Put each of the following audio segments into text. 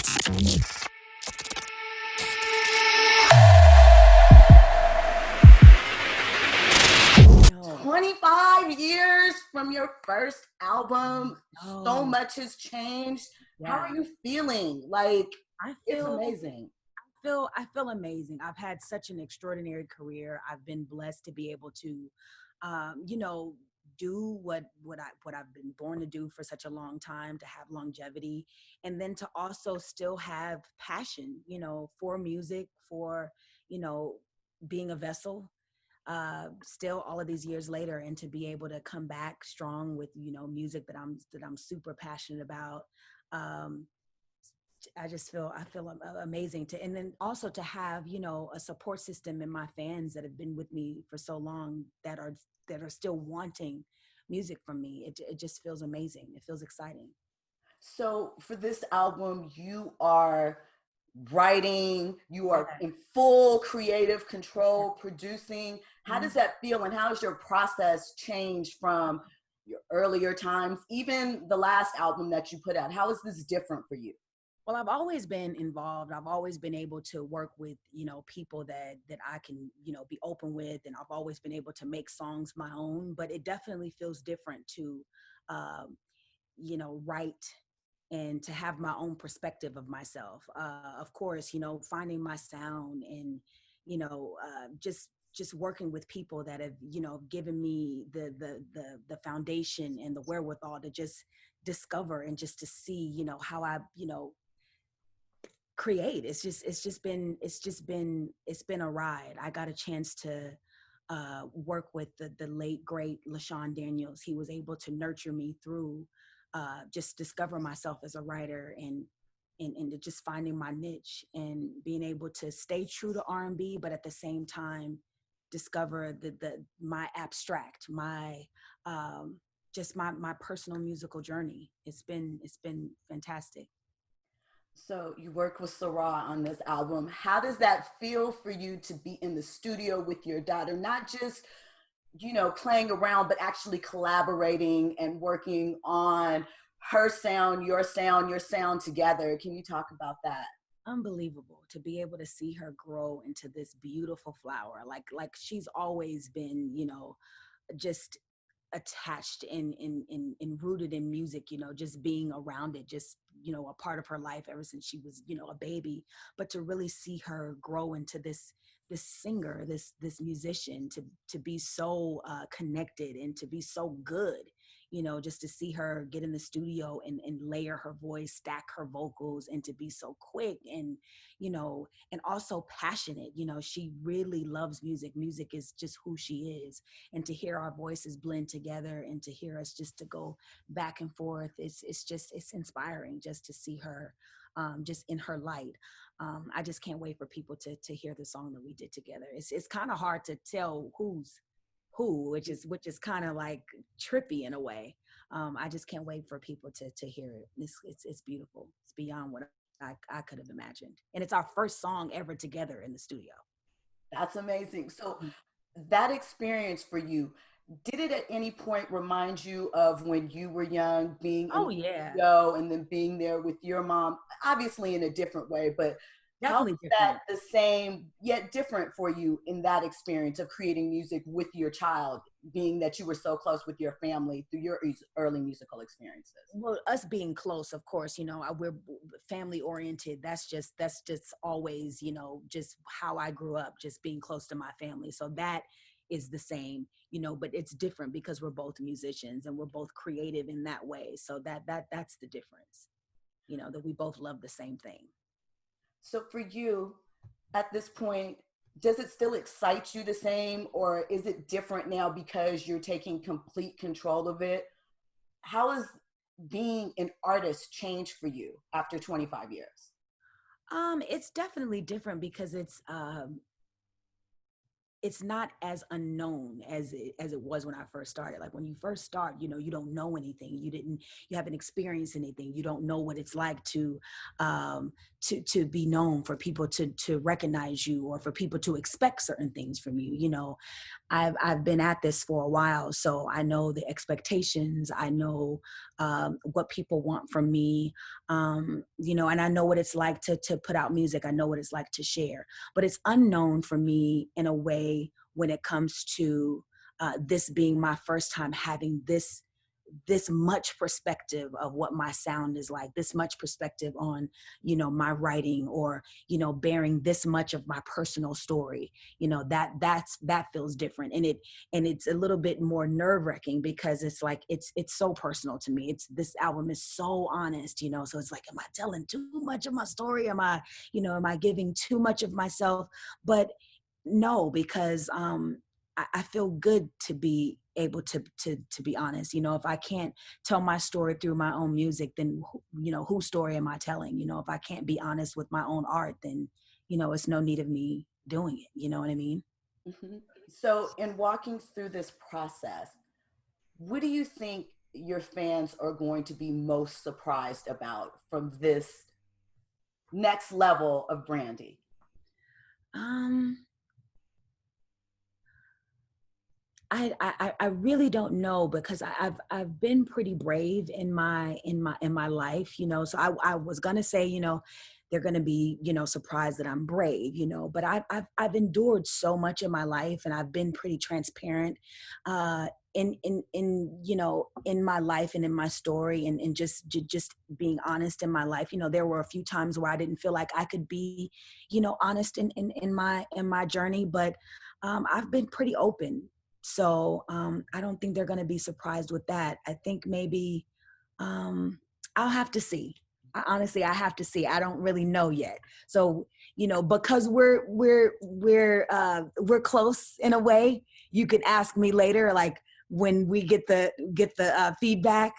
No. 25 years from your first album. So No. much has changed. How Yeah. are you feeling? Like, I it's feel amazing. I feel amazing. I've had such an extraordinary career. I've been blessed to be able to, you know, do what I've been born to do for such a long time, to have longevity, and then to also still have passion, for music, for, you know, being a vessel. Still all of these years later, and to be able to come back strong with, music that I'm super passionate about. Um, I feel amazing to, and then also to have, a support system in my fans that have been with me for so long, that are still wanting music from me. It just feels amazing. It feels exciting. So, for this album, you are writing, you Yeah. are in full creative control, producing. How does that feel, and how has your process changed from your earlier times, even the last album that you put out? How is this different for you? Well, I've always been involved. I've always been able to work with, people that I can, be open with, and I've always been able to make songs my own. But it definitely feels different to, um, write and to have my own perspective of myself. Of course, finding my sound, and just working with people that have, given me the foundation and the wherewithal to just discover, and just to see, how I, create. It's been a ride. I got a chance to work with the late great LaShawn Daniels. He was able to nurture me through, just discover myself as a writer, and to just finding my niche, and being able to stay true to R&B, but at the same time discover my abstract, my just my personal musical journey. It's been fantastic. So you work with Sy'rai on this album. How does that feel for you to be in the studio with your daughter, not just, playing around, but actually collaborating and working on her sound, your sound together? Can you talk about that? Unbelievable to be able to see her grow into this beautiful flower, like she's always been, just attached and rooted in music, just being around it, just, a part of her life ever since she was, a baby. But to really see her grow into this singer, this musician, to be so connected, and to be so good, just to see her get in the studio, and layer her voice, stack her vocals, and to be so quick, and also passionate. She really loves music. Music is just who she is. And to hear our voices blend together, and to hear us just to go back and forth, it's inspiring just to see her, just in her light. I just can't wait for people to hear the song that we did together. It's kind of hard to tell who's who, which is kind of like trippy in a way. I just can't wait for people to hear it. It's beautiful. It's beyond what I could have imagined, and it's our first song ever together in the studio. That's amazing. So that experience for you, did it at any point remind you of when you were young, being in Oh the yeah, studio and then being there with your mom, obviously in a different way, but how definitely was that different. the same yet different for you in that experience of creating music with your child, being that you were so close with your family through your early musical experiences? Well, us being close, of course, we're family oriented. That's just always, just how I grew up, just being close to my family. So that is the same, but it's different because we're both musicians, and we're both creative in that way. So that's the difference, that we both love the same thing. So for you, at this point, does it still excite you the same, or is it different now because you're taking complete control of it? How has being an artist changed for you after 25 years? It's definitely different because it's not as unknown as it was when I first started. Like when you first start, you don't know anything. You haven't experienced anything. You don't know what it's like to be known, for people to recognize you, or for people to expect certain things from you. I've been at this for a while, so I know the expectations. I know what people want from me, and I know what it's like to put out music. I know what it's like to share, but it's unknown for me in a way when it comes to this being my first time having this much perspective of what my sound is like, this much perspective on, my writing, or, bearing this much of my personal story. That feels different. And it's a little bit more nerve-wracking, because it's like it's so personal to me. This album is so honest, so it's like, am I telling too much of my story? Am I giving too much of myself? But no, because I feel good to be able to be honest. If I can't tell my story through my own music, then whose story am I telling? If I can't be honest with my own art, then it's no need of me doing it. You know what I mean? Mhm. So, in walking through this process, what do you think your fans are going to be most surprised about from this next level of Brandy? Um, I really don't know, because I've been pretty brave in my life, so I was gonna say, they're gonna be, surprised that I'm brave, but I've endured so much in my life, and I've been pretty transparent in my life and in my story, and just being honest in my life. There were a few times where I didn't feel like I could be, honest in my journey, but I've been pretty open. So I don't think they're going to be surprised with that. I think maybe um, I'll have to see. Honestly, I have to see. I don't really know yet. So because we're close in a way. You can ask me later, like when we get the feedback.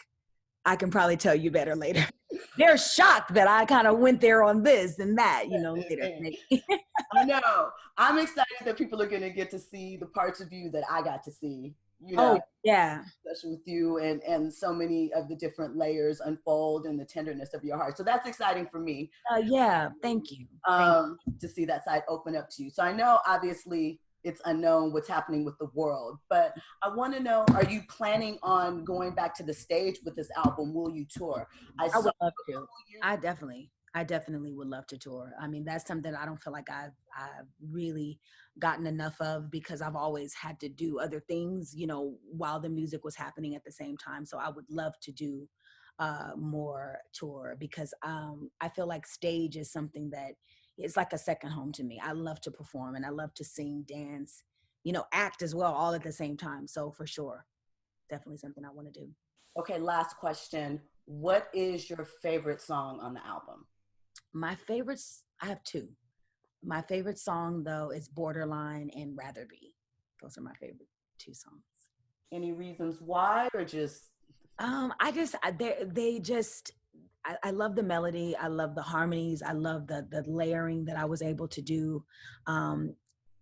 I can probably tell you better later. They're shocked that I kind of went there on this and that, later. Maybe. I know. I'm excited that people are going to get to see the parts of you that I got to see, Oh yeah. especially with you, and so many of the different layers unfold and the tenderness of your heart. So that's exciting for me, Yeah. Thank you. Thank to see that side open up to you. So I know obviously it's unknown what's happening with the world, but I want to know, are you planning on going back to the stage with this album? Will you tour? I I saw would love a to. couple years. I definitely would love to tour. I mean, that's something I don't feel like I've really gotten enough of, because I've always had to do other things, while the music was happening at the same time. So I would love to do more tour, because I feel like stage is something that is like a second home to me. I love to perform, and I love to sing, dance, act as well, all at the same time. So for sure, definitely something I want to do. Okay, last question. What is your favorite song on the album? My favorites, I have two. My favorite song, though, is Borderline and Rather Be. Those are my favorite two songs. Any reasons why, or just I just they just I love the melody. I love the harmonies. I love the layering that I was able to do. Um,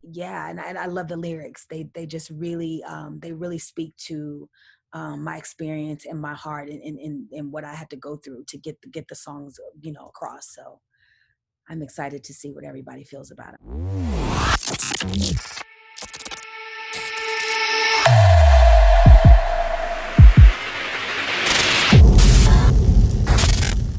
yeah, and I love the lyrics. They just really they really speak to my experience and my heart, and what I had to go through to get the songs across. So I'm excited to see what everybody feels about it.